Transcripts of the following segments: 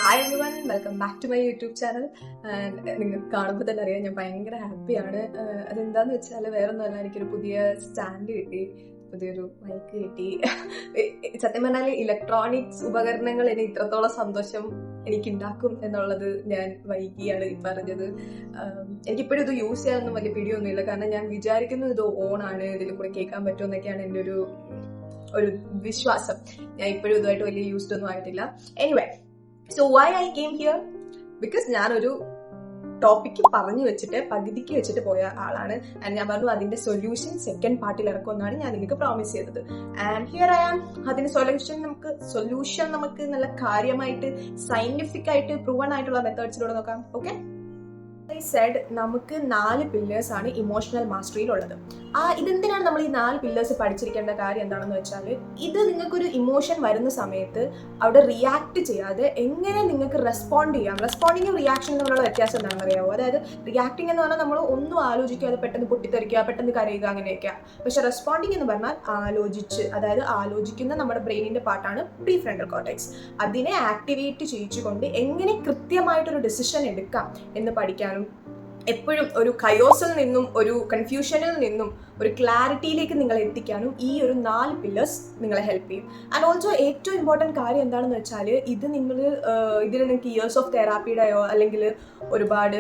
Hi everyone, welcome back to my YouTube channel. നിങ്ങൾക്ക് കാണുമ്പോൾ തന്നെ അറിയാം ഞാൻ ഭയങ്കര ഹാപ്പിയാണ്. അതെന്താന്ന് വെച്ചാൽ വേറെ ഒന്നുമല്ല, എനിക്കൊരു പുതിയ സ്റ്റാൻഡ് കിട്ടി, പുതിയൊരു മൈക്ക് കിട്ടി. സത്യം പറഞ്ഞാൽ ഇലക്ട്രോണിക്സ് ഉപകരണങ്ങൾ എന്നെ ഇത്രത്തോളം സന്തോഷം എനിക്കുണ്ടാക്കും എന്നുള്ളത് ഞാൻ വൈകിയാണ് ഈ പറഞ്ഞത്. എനിക്കിപ്പോഴും ഇത് യൂസ് ചെയ്യാനൊന്നും വലിയ പിടിയൊന്നുമില്ല, കാരണം ഞാൻ വിചാരിക്കുന്നത് ഇത് ഓണാണ്, ഇതിൽ കൂടെ കേൾക്കാൻ പറ്റുമെന്നൊക്കെയാണ് എൻ്റെ ഒരു വിശ്വാസം. ഞാൻ ഇപ്പോഴും ഇതുമായിട്ട് വലിയ യൂസ്ഡ് ഒന്നും ആയിട്ടില്ല. Anyway, so why I came here, because ഞാനൊരു ടോപ്പിക്ക് പറഞ്ഞു വെച്ചിട്ട് പകുതിക്ക് വെച്ചിട്ട് പോയ ആളാണ്. ആൻഡ് ഞാൻ പറഞ്ഞു അതിന്റെ സൊല്യൂഷൻ സെക്കൻഡ് പാർട്ടിൽ ഇറക്കുമെന്നാണ് ഞാൻ നിങ്ങൾക്ക് പ്രോമിസ് ചെയ്തത്. And here I am. അതിന്റെ സൊല്യൂഷൻ നമുക്ക് നല്ല കാര്യമായിട്ട് സയന്റിഫിക് ആയിട്ട് പ്രൂവൺ ആയിട്ടുള്ള മെത്തേഡ്സിലൂടെ നോക്കാം. ഓക്കെ, ഐ സെഡ് നമുക്ക് 4 പില്ലേഴ്സ് ആണ് ഇമോഷണൽ മാസ്റ്ററിയിലുള്ളത്. ഇതെന്തിനാണ് നമ്മൾ ഈ 4 പില്ലേഴ്സ് പഠിച്ചിരിക്കേണ്ട കാര്യം എന്താണെന്ന് വെച്ചാൽ, ഇത് നിങ്ങൾക്കൊരു ഇമോഷൻ വരുന്ന സമയത്ത് അവിടെ റിയാക്ട് ചെയ്യാതെ എങ്ങനെ നിങ്ങൾക്ക് റെസ്പോണ്ട് ചെയ്യാം. റെസ്പോണ്ടിങ്ങും റിയാക്ഷനും തമ്മിലുള്ള വ്യത്യാസം എന്താണെന്ന് അറിയാമോ? അതായത് റിയാക്ടിങ് എന്ന് പറഞ്ഞാൽ നമ്മൾ ഒന്നും ആലോചിക്കാതെ പെട്ടെന്ന് പൊട്ടിത്തെറിക്കുക, പെട്ടെന്ന് കരയുക, അങ്ങനെയൊക്കെ. പക്ഷെ റെസ്പോണ്ടിങ് എന്ന് പറഞ്ഞാൽ അതായത് ആലോചിക്കുന്ന നമ്മുടെ ബ്രെയിനിന്റെ പാർട്ടാണ് പ്രീ ഫ്രണ്ടൽ കോർട്ടെക്സ്. അതിനെ ആക്ടിവേറ്റ് ചെയ്യിച്ചുകൊണ്ട് എങ്ങനെ കൃത്യമായിട്ടൊരു ഡിസിഷൻ എടുക്കാം എന്ന് പഠിക്കാനും എപ്പോഴും ഒരു കയോസിൽ നിന്നും ഒരു കൺഫ്യൂഷനിൽ നിന്നും ഒരു ക്ലാരിറ്റിയിലേക്ക് നിങ്ങളെ എത്തിക്കാനും ഈ ഒരു 4 പില്ലേഴ്സ് നിങ്ങളെ ഹെൽപ്പ് ചെയ്യും. ആൻഡ് ഓൾസോ ഏറ്റവും ഇമ്പോർട്ടൻറ്റ് കാര്യം എന്താണെന്ന് വെച്ചാൽ, ഇതിൽ നിങ്ങൾക്ക് ഇയേഴ്സ് ഓഫ് തെറാപ്പിയുടെയോ അല്ലെങ്കിൽ ഒരുപാട്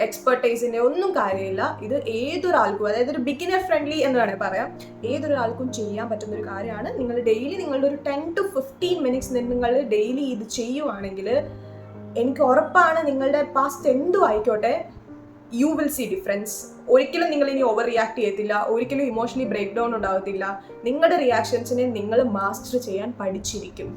എക്സ്പെർട്ടൈസിൻ്റെ ഒന്നും കാര്യമില്ല. ഇത് ഏതൊരാൾക്കും, അതായത് ഒരു ബിഗിനർ ഫ്രണ്ട്ലി എന്ന് വേണമെങ്കിൽ പറയാം, ഏതൊരാൾക്കും ചെയ്യാൻ പറ്റുന്ന ഒരു കാര്യമാണ്. നിങ്ങൾ ഡെയിലി നിങ്ങളുടെ ഒരു 10 to 15 minutes നിങ്ങൾ ഡെയിലി ഇത് ചെയ്യുവാണെങ്കിൽ എനിക്ക് ഉറപ്പാണ്, നിങ്ങളുടെ പാസ്റ്റ് എന്തും ആയിക്കോട്ടെ, യു വിൽ സീ ഡിഫറൻസ്. ഒരിക്കലും നിങ്ങൾ ഇനി ഓവർ റിയാക്ട് ചെയ്യത്തില്ല, ഒരിക്കലും ഇമോഷണലി ബ്രേക്ക് ഡൗൺ ഉണ്ടാകത്തില്ല. നിങ്ങളുടെ റിയാക്ഷൻസിനെ നിങ്ങൾ മാസ്റ്റർ ചെയ്യാൻ പഠിച്ചിരിക്കും.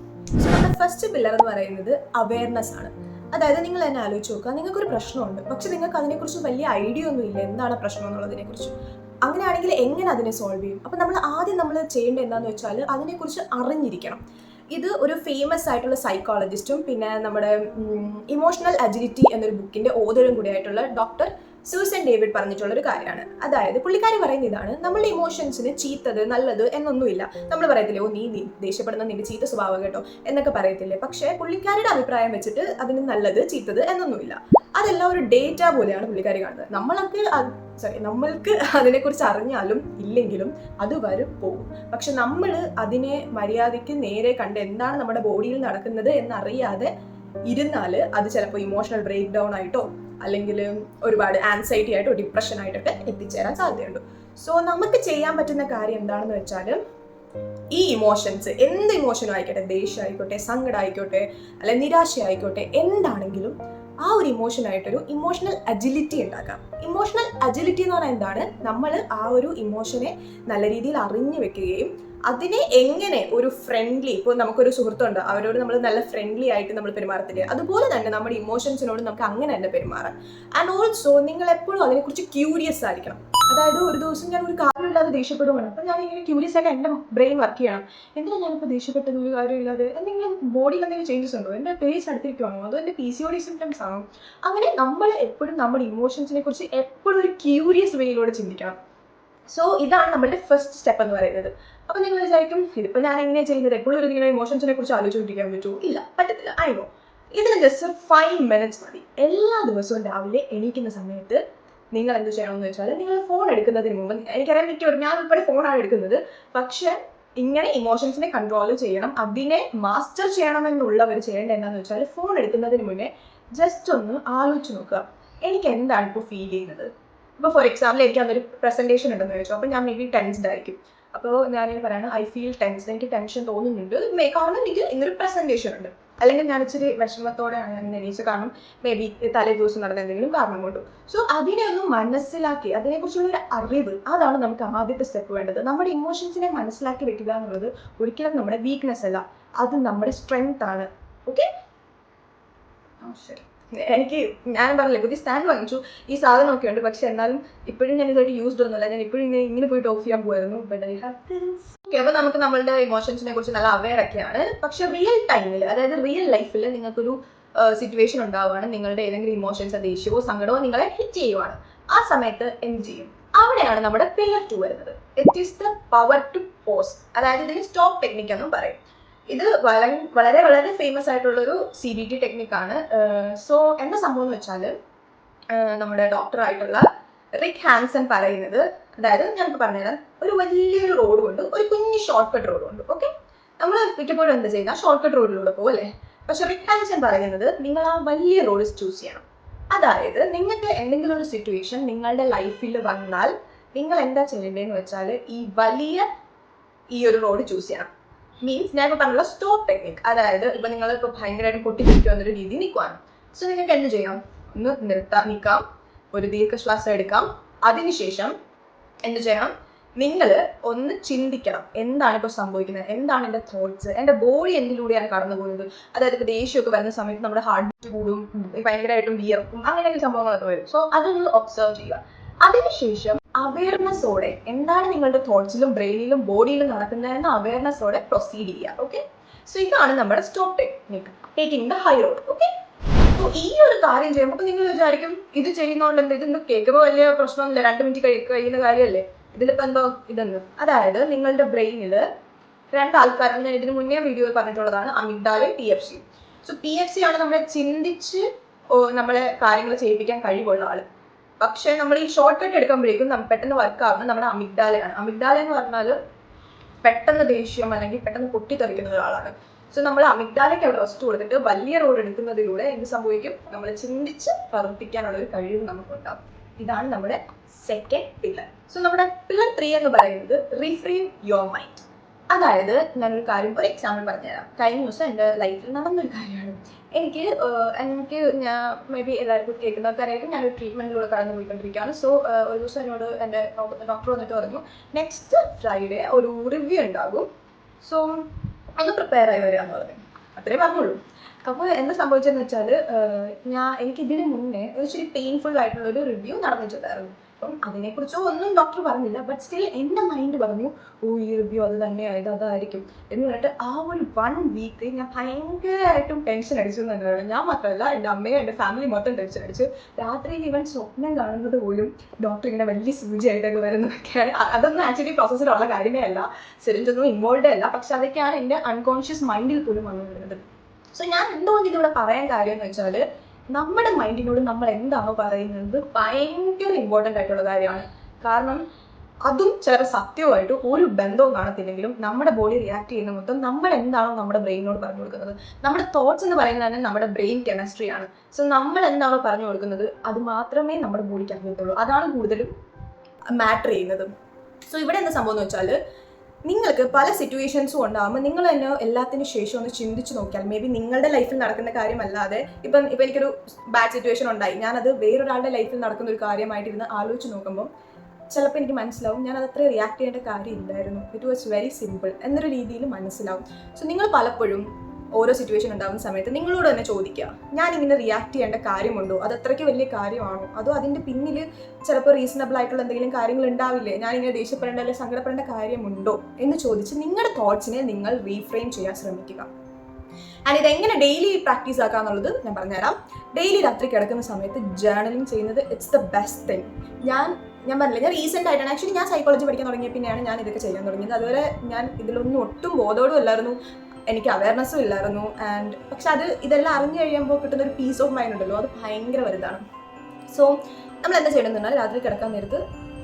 സോ നമ്മുടെ ഫസ്റ്റ് പില്ലർ എന്ന് പറയുന്നത് അവയർനെസ് ആണ്. അതായത് നിങ്ങൾ തന്നെ ആലോചിച്ച് നോക്കുക, നിങ്ങൾക്കൊരു പ്രശ്നമുണ്ട്, പക്ഷെ നിങ്ങൾക്ക് അതിനെക്കുറിച്ച് വലിയ ഐഡിയ ഒന്നും ഇല്ല എന്താണ് പ്രശ്നം എന്നുള്ളതിനെക്കുറിച്ച്. അങ്ങനെയാണെങ്കിൽ എങ്ങനെ അതിനെ സോൾവ് ചെയ്യും? അപ്പം നമ്മൾ ചെയ്യേണ്ടത് എന്താണെന്ന് വെച്ചാൽ, അതിനെക്കുറിച്ച് അറിഞ്ഞിരിക്കണം. ഇത് ഒരു ഫേമസ് ആയിട്ടുള്ള സൈക്കോളജിസ്റ്റും പിന്നെ നമ്മുടെ ഇമോഷണൽ അജിലിറ്റി എന്നൊരു ബുക്കിന്റെ ഓതറും കൂടിയായിട്ടുള്ള ഡോക്ടർ സൂസൻ ഡേവിഡ് പറഞ്ഞിട്ടുള്ളൊരു കാര്യമാണ്. അതായത് പുള്ളിക്കാരി പറയുന്ന ഇതാണ്, നമ്മളുടെ ഇമോഷൻസിന് ചീത്തത് നല്ലത് എന്നൊന്നുമില്ല. നമ്മൾ പറയത്തില്ലേ, നീ ദേഷ്യപ്പെടുന്ന നിന്റെ ചീത്ത സ്വഭാവം കേട്ടോ എന്നൊക്കെ പറയത്തില്ലേ. പക്ഷേ പുള്ളിക്കാരിയുടെ അഭിപ്രായം വെച്ചിട്ട് അതിന് നല്ലത് ചീത്തത് എന്നൊന്നുമില്ല. അതെല്ലാം ഒരു ഡേറ്റ പോലെയാണ് പുള്ളിക്കാരി കാണുന്നത്. നമ്മൾക്ക് അതിനെക്കുറിച്ച് അറിഞ്ഞാലും ഇല്ലെങ്കിലും അത് വരും പോകും. പക്ഷെ നമ്മൾ അതിനെ മര്യാദയ്ക്ക് നേരെ കണ്ട് എന്താണ് നമ്മുടെ ബോഡിയിൽ നടക്കുന്നത് എന്നറിയാതെ ഇരുന്നാൽ അത് ചിലപ്പോൾ ഇമോഷണൽ ബ്രേക്ക് ഡൗൺ ആയിട്ടോ അല്ലെങ്കിൽ ഒരുപാട് ആൻസൈറ്റി ആയിട്ടോ ഡിപ്രഷൻ ആയിട്ടൊക്കെ എത്തിച്ചേരാൻ സാധ്യതയുണ്ട്. സോ നമുക്ക് ചെയ്യാൻ പറ്റുന്ന കാര്യം എന്താണെന്ന് വെച്ചാൽ, ഈ ഇമോഷൻസ്, എന്ത് ഇമോഷനും ആയിക്കോട്ടെ, ദേഷ്യം ആയിക്കോട്ടെ, സങ്കടം ആയിക്കോട്ടെ, അല്ലെ നിരാശ ആയിക്കോട്ടെ, എന്താണെങ്കിലും ആ ഒരു ഇമോഷനായിട്ടൊരു ഇമോഷണൽ അജിലിറ്റി ഉണ്ടാക്കാം. ഇമോഷണൽ അജിലിറ്റി എന്ന് പറഞ്ഞാൽ എന്താണ്? നമ്മൾ ആ ഒരു ഇമോഷനെ നല്ല രീതിയിൽ അറിഞ്ഞു വെക്കുകയും അതിനെ എങ്ങനെ ഒരു ഫ്രണ്ട്ലി, ഇപ്പോൾ നമുക്കൊരു സുഹൃത്തുണ്ട്, അവരോട് നമ്മൾ നല്ല ഫ്രണ്ട്ലി ആയിട്ട് നമ്മൾ പെരുമാറത്തില്ലേ, അതുപോലെ തന്നെ നമ്മുടെ ഇമോഷൻസിനോട് നമുക്ക് അങ്ങനെ തന്നെ പെരുമാറാം. ആൻഡ് ഓൾസോ നിങ്ങൾ എപ്പോഴും അതിനെക്കുറിച്ച് ക്യൂരിയസ് ആയിരിക്കണം. അതായത് ഒരു ദിവസം ഞാൻ ഒരു കാര്യമില്ലാതെ ദേഷ്യപ്പെടുവാണ്, അപ്പം ഞാൻ ഇങ്ങനെ ക്യൂരിയസ് ആയിട്ട് എൻ്റെ ബ്രെയിൻ വർക്ക് ചെയ്യണം. എന്തിനാണ് ഞാനിപ്പോൾ ദേഷ്യപ്പെട്ടത് ഒരു കാര്യമില്ലാതെ? എന്തെങ്കിലും ബോഡിയിൽ എന്തെങ്കിലും ചേഞ്ചസ് ഉണ്ടോ? എൻ്റെ പേസ് അടുത്തിരിക്കുവാണോ? അതോ എൻ്റെ PCOD സിംറ്റംസ് ആണോ? അങ്ങനെ നമ്മൾ എപ്പോഴും നമ്മുടെ ഇമോഷൻസിനെ കുറിച്ച് എപ്പോഴും ഒരു ക്യൂരിയസ് വേയിലൂടെ ചിന്തിക്കണം. സോ ഇതാണ് നമ്മുടെ ഫസ്റ്റ് സ്റ്റെപ്പ് എന്ന് പറയുന്നത്. അപ്പം നിങ്ങൾ വിചാരിക്കും, ഇതിപ്പോൾ ഞാൻ എങ്ങനെ ചെയ്യുന്നത്? എപ്പോഴും ഒരു നിങ്ങളുടെ ഇമോഷൻസിനെ കുറിച്ച് ആലോചിച്ചിരിക്കാൻ പറ്റുമോ? ഇല്ല, പറ്റത്തില്ല. ആയിനോ. ഇതിന് ജസ്റ്റ് 5 minutes മതി. എല്ലാ ദിവസവും രാവിലെ എണീക്കുന്ന സമയത്ത് നിങ്ങൾ എന്ത് ചെയ്യണമെന്ന് വെച്ചാൽ, നിങ്ങൾ ഫോൺ എടുക്കുന്നതിന് മുമ്പ്, എനിക്കറിയാൻ പറ്റും ഞാൻ ഉൾപ്പെടെ ഫോണാണ് എടുക്കുന്നത്, പക്ഷെ ഇങ്ങനെ ഇമോഷൻസിനെ കൺട്രോൾ ചെയ്യണം, അതിനെ മാസ്റ്റർ ചെയ്യണമെന്നുള്ളവർ ചെയ്യേണ്ടത് എന്താണെന്ന് വെച്ചാൽ, ഫോൺ എടുക്കുന്നതിന് മുന്നേ ജസ്റ്റ് ഒന്ന് ആലോചിച്ച് നോക്കുക, എനിക്ക് എന്താണ് ഇപ്പോൾ ഫീൽ ചെയ്യുന്നത്. ഇപ്പോൾ ഫോർ എക്സാമ്പിൾ എനിക്ക് അന്നൊരു പ്രസൻറ്റേഷൻ ഉണ്ടെന്ന് വെച്ചോ, അപ്പോൾ ഞാൻ മേ ബി ടെൻസ്ഡ് ആയിരിക്കും. അപ്പോൾ ഞാനിങ്ങനെ പറയാണ്, ഐ ഫീൽ ടെൻസ്ഡ്, എനിക്ക് ടെൻഷൻ തോന്നുന്നുണ്ട്, കാരണം എനിക്ക് ഇന്നൊരു പ്രസൻറ്റേഷൻ ഉണ്ട്. അല്ലെങ്കിൽ ഞാൻ ഇച്ചിരി വിഷമത്തോടെയാണ് ഞാൻ എണീച്ച്, കാരണം മേ ബി തലേ ദിവസം നടന്ന എന്തെങ്കിലും കാരണം കൊണ്ടു. സോ അതിനെ ഒന്ന് മനസ്സിലാക്കി അതിനെക്കുറിച്ചുള്ളൊരു അറിവ്, അതാണ് നമുക്ക് ആദ്യത്തെ സ്റ്റെപ്പ് വേണ്ടത്. നമ്മുടെ ഇമോഷൻസിനെ മനസ്സിലാക്കി വെക്കുക എന്നുള്ളത് ഒരിക്കലും നമ്മുടെ വീക്ക്നെസ് അല്ല, അത് നമ്മുടെ സ്ട്രെങ്ത് ആണ്. ഓക്കെ, ശരി. ഞാൻ പറഞ്ഞില്ലേ, പുതിയ സ്റ്റാൻഡ് വാങ്ങിച്ചു, ഈ സാധനമൊക്കെ ഉണ്ട്, പക്ഷെ എന്നാലും ഇപ്പോഴും ഞാൻ ഇതുമായിട്ട് യൂസ്ഡ് ഒന്നുമില്ല. ഞാൻ ഇപ്പോഴും ഇങ്ങനെ പോയിട്ട് ഓഫ് ചെയ്യാൻ പോയിരുന്നു. അപ്പോൾ നമുക്ക് നമ്മളുടെ ഇമോഷൻസിനെ കുറിച്ച് നല്ല അവെയർ ഒക്കെയാണ്. പക്ഷെ റിയൽ ടൈമിൽ, അതായത് റിയൽ ലൈഫിൽ നിങ്ങൾക്കൊരു സിറ്റുവേഷൻ ഉണ്ടാവുകയാണ്, നിങ്ങളുടെ ഏതെങ്കിലും ഇമോഷൻസ്, ദേഷ്യമോ സങ്കടമോ നിങ്ങളെ ഹിറ്റ് ചെയ്യുവാണ്. ആ സമയത്ത് എന്ത് ചെയ്യും? അവിടെയാണ് നമ്മുടെ പില്ലർ 2 വരുന്നത്. It is the power to pause. അതായത് ഇതിന് സ്റ്റോപ്പ് ടെക്നിക് എന്നും പറയും. ഇത് വളരെ വളരെ ഫേമസ് ആയിട്ടുള്ളൊരു CBT ടെക്നിക്കാണ്. സോ എന്താ സംഭവം എന്ന് വെച്ചാൽ നമ്മുടെ ഡോക്ടറായിട്ടുള്ള റിക് ഹാൻസൺ പറയുന്നത്, അതായത് ഞങ്ങൾക്ക് പറഞ്ഞുതരാം, ഒരു വലിയൊരു റോഡ് കൊണ്ട് ഒരു കുഞ്ഞു ഷോർട്ട് കട്ട് റോഡ് ഉണ്ട്. ഓക്കെ, നമ്മൾ മിക്കപ്പോഴും എന്താ ചെയ്യുക, ഷോർട്ട് കട്ട് റോഡിലൂടെ പോകും അല്ലേ. പക്ഷെ റിക് ഹാൻസൺ പറയുന്നത് നിങ്ങൾ ആ വലിയ റോഡ് ചൂസ് ചെയ്യണം. അതായത് നിങ്ങൾക്ക് എന്തെങ്കിലും ഒരു സിറ്റുവേഷൻ നിങ്ങളുടെ ലൈഫിൽ വന്നാൽ നിങ്ങൾ എന്താ ചെയ്യേണ്ടതെന്ന് വെച്ചാൽ ഈ ഒരു റോഡ് ചൂസ് ചെയ്യണം. മീൻസ് ഞാൻ ഇപ്പോൾ പറഞ്ഞുള്ള സ്റ്റോപ്പ് ടെക്നിക്. അതായത് ഇപ്പൊ നിങ്ങൾ ഇപ്പോൾ ഭയങ്കരമായിട്ട് പൊട്ടിപ്പിടിക്കുക എന്നൊരു രീതി നിൽക്കുവാണ്. സോ നിങ്ങൾക്ക് എന്ത് ചെയ്യാം, ഒന്ന് നിൽക്കാം, ഒരു ദീർഘശ്വാസം എടുക്കാം. അതിനുശേഷം എന്ത് ചെയ്യണം, നിങ്ങൾ ഒന്ന് ചിന്തിക്കണം, എന്താണ് ഇപ്പോൾ സംഭവിക്കുന്നത്, എന്താണ് എൻ്റെ തോട്ട്സ്, എൻ്റെ ബോഡി എന്തിലൂടെയാണ് കടന്നു പോകുന്നത്. അതായത് ഇപ്പോൾ ദേഷ്യമൊക്കെ വരുന്ന സമയത്ത് നമ്മുടെ ഹാർട്ട് ബീറ്റ് കൂടും, ഭയങ്കരമായിട്ടും വിയർക്കും, അങ്ങനെയൊക്കെ സംഭവങ്ങളൊക്കെ വരും. സോ അതൊന്ന് ഒബ്സർവ് ചെയ്യുക. അതിനുശേഷം അവയർനെസ്സോടെ എന്താണ് നിങ്ങളുടെ തോട്ട്സിലും ബ്രെയിനിലും ബോഡിയിലും നടക്കുന്നതെന്ന് അവയർനെസ്സോടെ പ്രൊസീഡ് ചെയ്യുക. ഓക്കെ, സോ ഇതാണ് നമ്മുടെ stop technique, taking the high road. Okay, so ഈ ഒരു കാര്യം ചെയ്യുമ്പോൾ നിങ്ങൾ വിചാരിക്കും ഇത് ചെയ്യുന്നതുകൊണ്ട് എന്താ, ഇതൊന്നും കേൾക്കുമ്പോൾ വലിയ പ്രശ്നമൊന്നുമില്ല, 2 മിനിറ്റ് കഴിയുന്ന കാര്യമല്ലേ, ഇതിലിപ്പോൾ എന്തോ ഇതെന്ന്. അതായത് നിങ്ങളുടെ ബ്രെയിനിൽ 2 ആൾക്കാർ, ഞാൻ ഇതിന് മുന്നേ വീഡിയോയിൽ പറഞ്ഞിട്ടുള്ളതാണ്, അമിഗ്ഡാലയും PFC. സോ PFC ആണ് നമ്മളെ ചിന്തിച്ച് നമ്മളെ കാര്യങ്ങൾ ചെയ്യിപ്പിക്കാൻ കഴിവുള്ള ആള്. പക്ഷെ നമ്മൾ ഈ ഷോർട്ട് കട്ട് എടുക്കുമ്പോഴേക്കും പെട്ടെന്ന് വർക്ക് ആവുന്നത് നമ്മുടെ അമിഗ്ഡാലയാണ്. അമിഗ്ഡാല എന്ന് പറഞ്ഞാൽ പെട്ടെന്ന് ദേഷ്യം അല്ലെങ്കിൽ പെട്ടെന്ന് പൊട്ടിത്തെറിക്കുന്ന ഒരാളാണ്. സോ നമ്മൾ അമിഗ്ഡാലയ്ക്ക് അവിടെ റെസ്റ്റ് കൊടുത്തിട്ട് വലിയ റോഡ് എടുക്കുന്നതിലൂടെ എന്ത് സംഭവിക്കും, നമ്മൾ ചിന്തിച്ച് പ്രവർത്തിക്കാനുള്ള ഒരു കഴിവ് നമുക്കുണ്ടാവും. ഇതാണ് നമ്മുടെ സെക്കൻഡ് പില്ലർ. സോ നമ്മുടെ പില്ലർ 3 എന്ന് പറയുന്നത് റീഫ്രെയിം യുവർ മൈൻഡ്. അതായത് ഞാനൊരു കാര്യം, ഒരു എക്സാമ്പിൾ പറഞ്ഞുതരാം. കഴിഞ്ഞ ദിവസം എൻ്റെ ലൈഫിൽ നടന്നൊരു കാര്യമാണ്. ഞാൻ മേ ബി എല്ലാവർക്കും കേൾക്കുന്നവർക്കറിയാം, ഞാനൊരു ട്രീറ്റ്മെൻറ്റിലൂടെ കടന്നു പോയിക്കൊണ്ടിരിക്കുകയാണ്. സോ ഒരു ദിവസം എന്നോട് എൻ്റെ ഡോക്ടർ വന്നിട്ട് പറഞ്ഞു, നെക്സ്റ്റ് ഫ്രൈഡേ ഒരു റിവ്യൂ ഉണ്ടാകും, സോ ഒന്ന് പ്രിപ്പയർ ആയി വരികയെന്ന് പറഞ്ഞു. അത്രേ പറഞ്ഞുള്ളൂ. അപ്പോൾ എന്താ സംഭവിച്ചതെന്ന് വെച്ചാൽ എനിക്ക് ഇതിന് മുന്നേ ഒരു ഇച്ചിരി പെയിൻഫുൾ ആയിട്ടുള്ളൊരു റിവ്യൂ നടന്നിട്ടുണ്ടായിരുന്നു. അപ്പം അതിനെക്കുറിച്ചോ ഒന്നും ഡോക്ടർ പറഞ്ഞില്ല, ബട്ട് സ്റ്റിൽ എൻ്റെ മൈൻഡ് പറഞ്ഞു, ഈ റിവ്യൂ അത് തന്നെയായത് അതായിരിക്കും എന്ന് പറഞ്ഞിട്ട് ആ ഒരു 1 വീക്ക് ഞാൻ ഭയങ്കരമായിട്ടും ടെൻഷൻ അടിച്ചു തന്നെയാണ്. ഞാൻ മാത്രമല്ല, എൻ്റെ അമ്മയും എൻ്റെ ഫാമിലി മൊത്തം ടെൻഷൻ അടിച്ചു. രാത്രിയിൽ ഇവൻ സ്വപ്നം കാണുന്നത് പോലും ഡോക്ടർ ഇങ്ങനെ വലിയ സൂചിയായിട്ടൊക്കെ വരുന്നതൊക്കെയാണ്. അതൊന്നും ആക്ച്വലി പ്രോസസ്സിലുള്ള കാര്യമേ അല്ല, സിറിഞ്ചൊന്നും ഇൻവോൾവ് അല്ല, പക്ഷെ അതൊക്കെയാണ് എൻ്റെ അൺകോൺഷ്യസ് മൈൻഡിൽ പോലും വന്നു വരുന്നത്. സോ ഞാൻ എന്തുകൊണ്ട് ഇതിവിടെ പറയാൻ കാര്യം എന്ന് വെച്ചാൽ, നമ്മുടെ മൈൻഡിനോട് നമ്മൾ എന്താണോ പറയുന്നത് ഭയങ്കര ഇമ്പോർട്ടൻ്റ് ആയിട്ടുള്ള കാര്യമാണ്. കാരണം അതും ചില സത്യവുമായിട്ട് ഒരു ബന്ധവും കാണത്തില്ലെങ്കിലും നമ്മുടെ ബോഡി റിയാക്ട് ചെയ്യുന്ന മൊത്തം നമ്മൾ എന്താണോ നമ്മുടെ ബ്രെയിനോട് പറഞ്ഞു കൊടുക്കുന്നത്. നമ്മുടെ തോട്ട്സ് എന്ന് പറയുന്നത് തന്നെ നമ്മുടെ ബ്രെയിൻ കെമിസ്ട്രിയാണ്. സോ നമ്മൾ എന്താണോ പറഞ്ഞു കൊടുക്കുന്നത് അത് മാത്രമേ നമ്മുടെ ബോഡിക്ക് അറിയത്തുള്ളൂ. അതാണ് കൂടുതലും മാറ്റർ ചെയ്യുന്നത്. സോ ഇവിടെ എന്താ സംഭവം എന്ന് വെച്ചാൽ, നിങ്ങൾക്ക് പല സിറ്റുവേഷൻസും ഉണ്ടാകുമ്പോൾ നിങ്ങൾ തന്നെ എല്ലാത്തിനും ശേഷം ഒന്ന് ചിന്തിച്ച് നോക്കിയാൽ, മേ ബി നിങ്ങളുടെ ലൈഫിൽ നടക്കുന്ന കാര്യമല്ലാതെ ഇപ്പം എനിക്കൊരു ബാഡ് സിറ്റുവേഷൻ ഉണ്ടായി, ഞാനത് വേറൊരാളുടെ ലൈഫിൽ നടക്കുന്ന ഒരു കാര്യമായിട്ടിരുന്ന് ആലോചിച്ച് നോക്കുമ്പോൾ ചിലപ്പോൾ എനിക്ക് മനസ്സിലാവും ഞാൻ അതത്ര റിയാക്ട് ചെയ്യേണ്ട കാര്യമില്ലായിരുന്നു, ഇറ്റ് വാസ് വെരി സിമ്പിൾ എന്നൊരു രീതിയിൽ മനസ്സിലാവും. സോ നിങ്ങൾ പലപ്പോഴും ഓരോ സിറ്റുവേഷൻ ഉണ്ടാകുന്ന സമയത്ത് നിങ്ങളോട് തന്നെ ചോദിക്കുക, ഞാൻ ഇങ്ങനെ റിയാക്ട് ചെയ്യേണ്ട കാര്യമുണ്ടോ, അത് അത്രയ്ക്ക് വലിയ കാര്യമാണോ, അതോ അതിൻ്റെ പിന്നിൽ ചിലപ്പോൾ റീസണബിൾ ആയിട്ടുള്ള എന്തെങ്കിലും കാര്യങ്ങൾ ഉണ്ടാവില്ലേ, ഞാൻ ഇങ്ങനെ ദേഷ്യപ്പെടേണ്ട അല്ലെങ്കിൽ സങ്കടപ്പെടേണ്ട കാര്യമുണ്ടോ എന്ന് ചോദിച്ച് നിങ്ങളുടെ തോട്ട്സിനെ നിങ്ങൾ റീഫ്രെയിം ചെയ്യാൻ ശ്രമിക്കുക. ആൻഡ് ഇതെങ്ങനെ ഡെയിലി പ്രാക്ടീസ് ആക്കുക എന്നുള്ളത് ഞാൻ പറഞ്ഞുതരാം. ഡെയിലി രാത്രി കിടക്കുന്ന സമയത്ത് ജേർണലിംഗ് ചെയ്യുന്നത് ഇറ്റ്സ് ദ ബെസ്റ്റ് തിങ്. ഞാൻ പറഞ്ഞില്ല, ഞാൻ റീസെൻ്റ് ആയിട്ടാണ് ആക്ച്വലി ഞാൻ സൈക്കോളജി പഠിക്കാൻ തുടങ്ങിയ പിന്നെയാണ് ഞാൻ ഇതൊക്കെ ചെയ്യാൻ തുടങ്ങിയത്. അതുവരെ ഞാൻ ഇതിലൊന്നും ഒട്ടും ബോധോടും അല്ലായിരുന്നു, എനിക്ക് അവയർനെസ്സും ഇല്ലായിരുന്നു. പക്ഷെ ഇതെല്ലാം അറിഞ്ഞു കഴിയുമ്പോൾ കിട്ടുന്ന ഒരു പീസ് ഓഫ് മൈൻഡ് ഉണ്ടല്ലോ, അത് ഭയങ്കര വലുതാണ്. സോ നമ്മൾ എന്താ ചെയ്യണമെന്ന് പറഞ്ഞാൽ, രാത്രി കിടക്കാൻ നേരത്ത്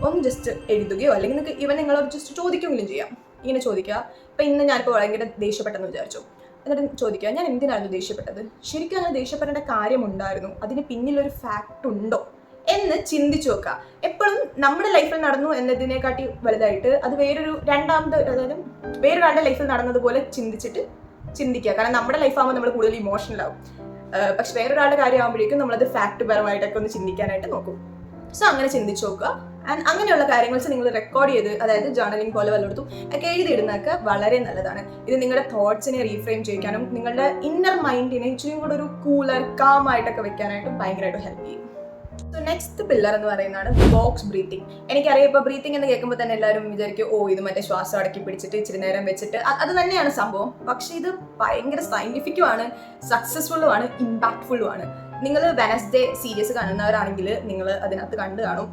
ഒന്ന് ജസ്റ്റ് എഴുതുകയോ അല്ലെങ്കിൽ നിങ്ങൾക്ക് നിങ്ങളോട് ജസ്റ്റ് ചോദിക്കുകയെങ്കിലും ചെയ്യാം. ഇങ്ങനെ ചോദിക്കുക, ഇപ്പം ഇന്ന് ഞാനിപ്പോൾ ഭയങ്കര ദേഷ്യപ്പെട്ടെന്ന് വിചാരിച്ചു, എന്നിട്ട് ചോദിക്കുക, ഞാൻ എന്തിനായിരുന്നു ദേഷ്യപ്പെട്ടത്, ശരിക്കും അങ്ങനെ ദേഷ്യപ്പെടേണ്ട കാര്യമുണ്ടായിരുന്നു, അതിന് പിന്നിലൊരു ഫാക്റ്റ് ഉണ്ടോ എന്ന് ചിന്തിച്ചു നോക്കുക. എപ്പോഴും നമ്മുടെ ലൈഫിൽ നടന്നു എന്നതിനെക്കാട്ടി വലുതായിട്ട് അത് അതായത് വേറൊരാളുടെ ലൈഫിൽ നടന്നതുപോലെ ചിന്തിക്കുക. കാരണം നമ്മുടെ ലൈഫാകുമ്പോൾ നമ്മൾ കൂടുതൽ ഇമോഷണൽ ആവും, പക്ഷെ വേറൊരാളുടെ കാര്യമാകുമ്പോഴേക്കും നമ്മളത് ഫാക്ട് പരമായിട്ടൊക്കെ ഒന്ന് ചിന്തിക്കാനായിട്ട് നോക്കും. സോ അങ്ങനെ ചിന്തിച്ചു നോക്കുക. ആൻഡ് അങ്ങനെയുള്ള കാര്യങ്ങൾ നിങ്ങൾ റെക്കോർഡ് ചെയ്ത്, അതായത് ജേർണലിംഗ് പോലെ വല്ലയിടത്തും ഒക്കെ എഴുതിയിടുന്നതൊക്കെ വളരെ നല്ലതാണ്. ഇത് നിങ്ങളുടെ തോട്ട്സിനെ റീഫ്രെയിം ചെയ്യിക്കാനും നിങ്ങളുടെ ഇന്നർ മൈൻഡിനെ ഇച്ചിരി കൂടെ ഒരു കൂളർ കാമായിട്ടൊക്കെ വെക്കാനായിട്ടും ഭയങ്കരമായിട്ട് ഹെൽപ്പ് ചെയ്യും. സോ നെക്സ്റ്റ് പില്ലർ എന്ന് പറയുന്നതാണ് ബോക്സ് ബ്രീത്തിങ്. എനിക്കറിയാം, ഇപ്പോൾ ബ്രീത്തിങ് എന്ന് കേൾക്കുമ്പോൾ തന്നെ എല്ലാവരും വിചാരിക്കും, ഇത് മറ്റേ ശ്വാസം അടക്കി പിടിച്ചിട്ട് ഇച്ചിരി നേരം വെച്ചിട്ട്, അത് തന്നെയാണ് സംഭവം. പക്ഷെ ഇത് ഭയങ്കര സയന്റിഫിക്കുമാണ്, സക്സസ്ഫുള്ളുമാണ്, ഇമ്പാക്ട്ഫുള്ളുമാണ്. നിങ്ങൾ വെനസ്ഡേ സീരീസ് കാണുന്നവരാണെങ്കിൽ നിങ്ങൾ അതിനകത്ത് കണ്ടു കാണും.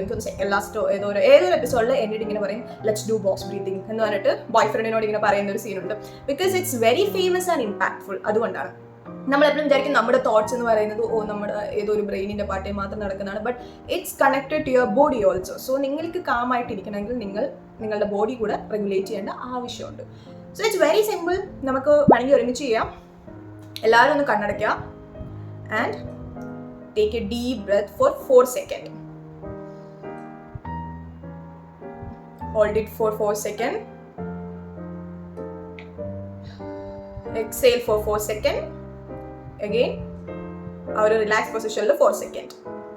എനിക്കൊന്ന് സെക്കൻഡ് ലാസ്റ്റോ ഏതൊരു എപ്പിസോഡിൽ എന്നോട് ഇങ്ങനെ പറയും ലെറ്റ്സ് ഡു ബോക്സ് ബ്രീത്തിങ് എന്ന് പറഞ്ഞിട്ട് ബോയ് ഫ്രണ്ടിനോട് ഇങ്ങനെ പറയുന്ന ഒരു സീനുണ്ട്. Because it's very famous and impactful. അതുകൊണ്ടാണ് നമ്മളെപ്പോഴും വിചാരിക്കും നമ്മുടെ തോട്ട്സ് എന്ന് പറയുന്നത് നമ്മുടെ ഏതോ ഒരു ബ്രെയിനിന്റെ പാർട്ടിൽ മാത്രം നടക്കുന്നതാണ്. But it's connected to your body also. So നിങ്ങൾക്ക് കാമായിട്ടിരിക്കണമെങ്കിൽ നിങ്ങളുടെ ബോഡി കൂടെ റെഗുലേറ്റ് ചെയ്യേണ്ട ആവശ്യമുണ്ട്. So it's very simple. നമുക്ക് വേണമെങ്കിൽ ഒരുമിച്ച് ചെയ്യാം. എല്ലാവരും ഒന്ന് കണ്ണടയ്ക്കുക and take a deep breath for 4 seconds. Hold it for 4 seconds. Exhale for 4 seconds. Again, our relaxed position 4 seconds.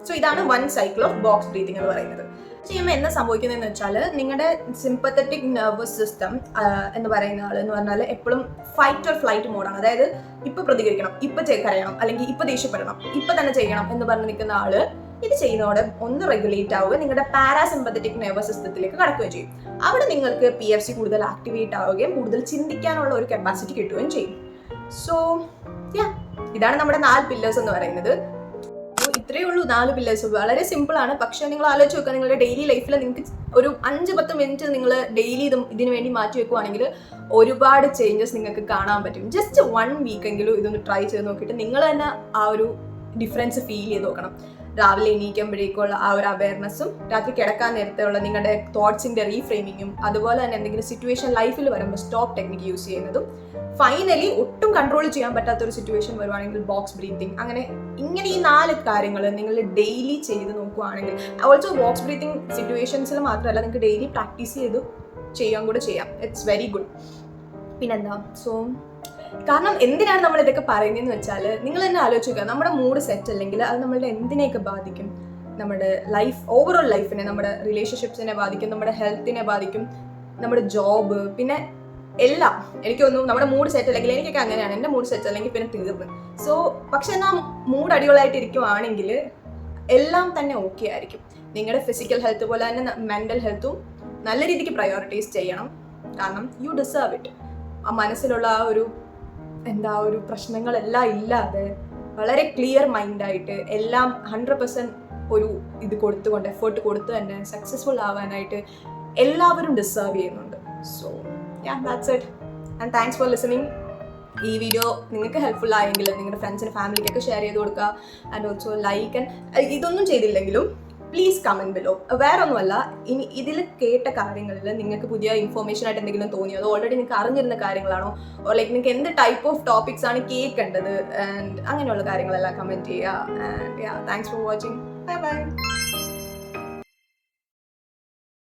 So ഇതാണ് 1 cycle of box breathing എന്ന് പറയുന്നത്. ചെയ്യുമ്പോൾ എന്താ സംഭവിക്കുന്നതെന്ന് വെച്ചാൽ നിങ്ങളുടെ സിമ്പത്തറ്റിക് നെർവസ് സിസ്റ്റം എന്ന് പറയുന്ന ആൾ എന്ന് പറഞ്ഞാൽ എപ്പോഴും ഫൈറ്റ് ഓർ ഫ്ലൈറ്റ് മോഡാണ്. അതായത് ഇപ്പൊ പ്രതികരിക്കണം, ഇപ്പൊ കരയണം, അല്ലെങ്കിൽ ഇപ്പൊ ദേഷ്യപ്പെടണം, ഇപ്പൊ തന്നെ ചെയ്യണം എന്ന് പറഞ്ഞ് നിൽക്കുന്ന ആള് ഇത് ചെയ്യുന്നതോടെ ഒന്ന് റെഗുലേറ്റ് ആവുക, നിങ്ങളുടെ പാരാസിമ്പത്തറ്റിക് നെർവസ് സിസ്റ്റത്തിലേക്ക് കടക്കുകയും ചെയ്യും. അവിടെ നിങ്ങൾക്ക് PFC കൂടുതൽ ആക്ടിവേറ്റ് ആവുകയും കൂടുതൽ ചിന്തിക്കാനുള്ള ഒരു കപ്പാസിറ്റി കിട്ടുകയും ചെയ്യും. സോ ഇതാണ് നമ്മുടെ 4 പില്ലേഴ്സ് എന്ന് പറയുന്നത്. ഇത്രയേ ഉള്ളൂ 4 പില്ലേഴ്സ്. വളരെ സിമ്പിൾ ആണ്. പക്ഷെ നിങ്ങൾ ആലോചിച്ച് നോക്കുക, നിങ്ങളുടെ ഡെയിലി ലൈഫിൽ നിങ്ങൾക്ക് ഒരു 5-10 മിനിറ്റ് നിങ്ങൾ ഡെയിലി ഇതിന് വേണ്ടി മാറ്റി വെക്കുവാണെങ്കിൽ ഒരുപാട് ചേഞ്ചസ് നിങ്ങൾക്ക് കാണാൻ പറ്റും. ജസ്റ്റ് 1 വീക്കെങ്കിലും ഇതൊന്ന് ട്രൈ ചെയ്ത് നോക്കിയിട്ട് നിങ്ങൾ തന്നെ ആ ഒരു ഡിഫറൻസ് ഫീൽ ചെയ്ത് നോക്കണം. രാവിലെ എണീക്കുമ്പോഴേക്കുള്ള ആ ഒരു അവയർനെസ്സും രാത്രി കിടക്കാൻ നേരത്തെയുള്ള നിങ്ങളുടെ തോട്ട്സിന്റെ റീഫ്രെയിമിങ്ങും അതുപോലെ തന്നെ എന്തെങ്കിലും സിറ്റുവേഷൻ ലൈഫിൽ വരുമ്പോൾ സ്റ്റോപ്പ് ടെക്നിക്ക് യൂസ് ചെയ്യുന്നതും ഫൈനലി ഒട്ടും കൺട്രോൾ ചെയ്യാൻ പറ്റാത്ത ഒരു സിറ്റുവേഷൻ വരുവാണെങ്കിൽ ബോക്സ് ബ്രീത്തിങ്. ഇങ്ങനെ ഈ 4 കാര്യങ്ങൾ നിങ്ങൾ ഡെയിലി ചെയ്ത് നോക്കുവാണെങ്കിൽ, ഓൾസോ ബോക്സ് ബ്രീത്തിങ് സിറ്റുവേഷൻസിൽ മാത്രമല്ല നിങ്ങൾക്ക് ഡെയിലി പ്രാക്ടീസ് ചെയ്ത് ചെയ്യാൻ കൂടെ ചെയ്യാം. It's very good. പിന്നെന്താ, കാരണം എന്തിനാണ് നമ്മൾ ഇതൊക്കെ പറയുന്നതെന്ന് വെച്ചാൽ നിങ്ങൾ തന്നെ ആലോചിച്ച് നോക്കുക, നമ്മുടെ മൂഡ് സെറ്റ് അല്ലെങ്കിൽ അത് നമ്മളുടെ എന്തിനെയൊക്കെ ബാധിക്കും? നമ്മുടെ ലൈഫ്, ഓവറോൾ ലൈഫിനെ, നമ്മുടെ റിലേഷൻഷിപ്സിനെ ബാധിക്കും, നമ്മുടെ ഹെൽത്തിനെ ബാധിക്കും, നമ്മുടെ ജോബ്, പിന്നെ എല്ലാം. എനിക്കൊന്നും നമ്മുടെ മൂഡ് സെറ്റ് അല്ലെങ്കിൽ എനിക്കൊക്കെ അങ്ങനെയാണ്, എൻ്റെ മൂഡ് സെറ്റ് അല്ലെങ്കിൽ പിന്നെ തീർന്ന്. സോ പക്ഷെ എന്നാൽ മൂഡ് അടിപൊളിയായിട്ട് ഇരിക്കുവാണെങ്കിൽ എല്ലാം തന്നെ ഓക്കെ ആയിരിക്കും. നിങ്ങളുടെ ഫിസിക്കൽ ഹെൽത്ത് പോലെ തന്നെ മെൻ്റൽ ഹെൽത്തും നല്ല രീതിക്ക് പ്രയോറിറ്റൈസ് ചെയ്യണം. കാരണം യു ഡിസേർവ് ഇറ്റ്. ആ മനസ്സിലുള്ള ആ ഒരു ഒരു പ്രശ്നങ്ങളെല്ലാം ഇല്ലാതെ വളരെ ക്ലിയർ മൈൻഡായിട്ട് എല്ലാം 100% ഒരു ഇത് കൊടുത്തുകൊണ്ട് എഫേർട്ട് കൊടുത്ത് തന്നെ സക്സസ്ഫുൾ ആവാനായിട്ട് എല്ലാവരും ഡിസേർവ് ചെയ്യുന്നുണ്ട്. So that's it and thanks for listening. ഈ വീഡിയോ നിങ്ങൾക്ക് ഹെൽപ്ഫുൾ ആയെങ്കിൽ നിങ്ങളുടെ ഫ്രണ്ട്സിന് ഫാമിലിക്കൊക്കെ ഷെയർ ചെയ്ത് കൊടുക്കുക. ആൻഡ് ഓൾസോ ലൈക്ക് ആൻഡ് ഇതൊന്നും ചെയ്തില്ലെങ്കിലും പ്ലീസ് കമൻറ്റ് ബിലോ. വേറെ ഒന്നുമല്ല, ഇനി ഇതിൽ കേട്ട കാര്യങ്ങളിൽ നിങ്ങൾക്ക് പുതിയ ഇൻഫോർമേഷൻ ആയിട്ട് എന്തെങ്കിലും തോന്നിയോ, അത് ഓൾറെഡി നിങ്ങൾക്ക് അറിഞ്ഞിരുന്ന കാര്യങ്ങളാണോ, ഓർ ലൈക്ക് നിങ്ങൾക്ക് എന്ത് ടൈപ്പ് ഓഫ് ടോപ്പിക്സ് ആണ് കേൾക്കേണ്ടത് ആൻഡ് അങ്ങനെയുള്ള കാര്യങ്ങളെല്ലാം കമൻറ്റ് ചെയ്യുക. And thanks for watching. Bye bye.